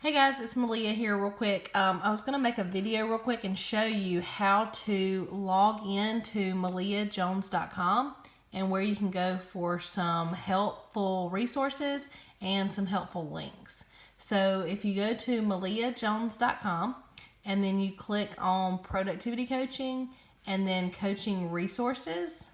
Hey guys, it's Malia here real quick. I was going to make a video real quick and show you how to log in to maliajones.com and where you can go for some helpful resources and some helpful links. So if you go to maliajones.com and then you click on productivity coaching and then coaching resources,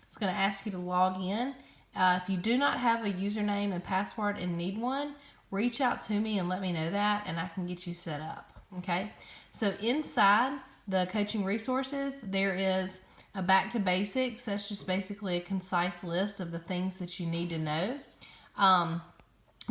it's going to ask you to log in. If you do not have a username and password and need one, reach out to me and let me know that, and I can get you set up. Okay, so inside the coaching resources, there is a back to basics. That's just basically a concise list of the things that you need to know.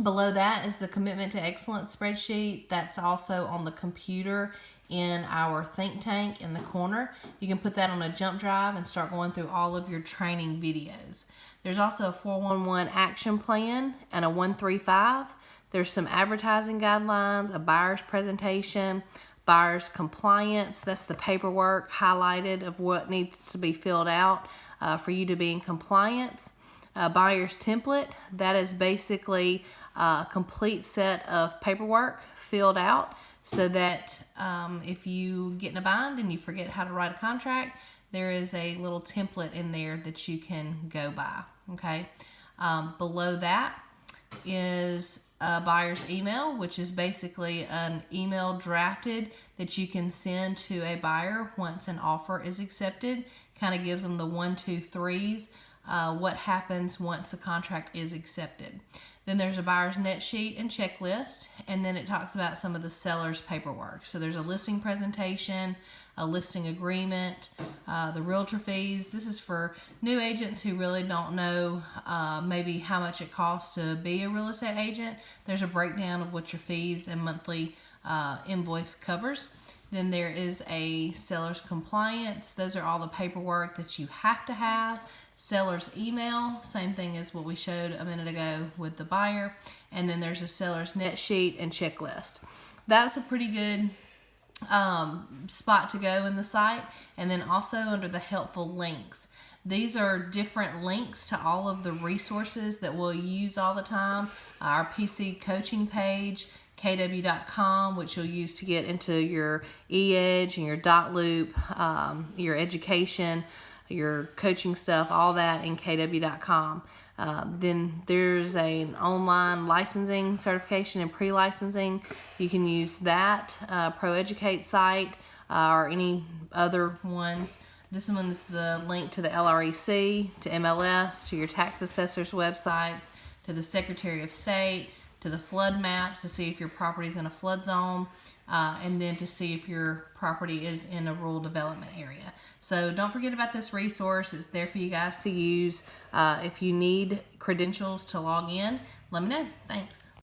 Below that is the commitment to excellence spreadsheet. That's also on the computer in our think tank in the corner. You can put that on a jump drive and start going through all of your training videos. There's also a 411 action plan and a 135. There's some advertising guidelines, a buyer's presentation, buyer's compliance. That's the paperwork highlighted of what needs to be filled out for you to be in compliance. Buyer's template, that is basically a complete set of paperwork filled out so that if you get in a bind and you forget how to write a contract, there is a little template in there that you can go by. Okay. Below that is a buyer's email, which is basically an email drafted that you can send to a buyer once an offer is accepted. Kind of gives them the 1, 2, 3s, what happens once a contract is accepted. Then there's a buyer's net sheet and checklist, and then it talks about some of the seller's paperwork. So there's a listing presentation, a listing agreement, the realtor fees. This is for new agents who really don't know maybe how much it costs to be a real estate agent. There's a breakdown of what your fees and monthly invoice covers. Then there is a seller's compliance. Those are all the paperwork that you have to have. Seller's email, same thing as what we showed a minute ago with the buyer. And then there's a seller's net sheet and checklist. That's a pretty good spot to go in the site. And then also under the helpful links. These are different links to all of the resources that we'll use all the time. Our PC coaching page, kw.com, which you'll use to get into your eEdge and your dotloop, your education, your coaching stuff, all that in kw.com. Then there's an online licensing certification and pre-licensing. You can use that ProEducate site or any other ones. This one's the link to the LREC, to MLS, to your tax assessor's websites, to the Secretary of State, to the flood maps to see if your property is in a flood zone, and then to see if your property is in a rural development area. So don't forget about this resource. It's there for you guys to use. If you need credentials to log in, let me know. Thanks.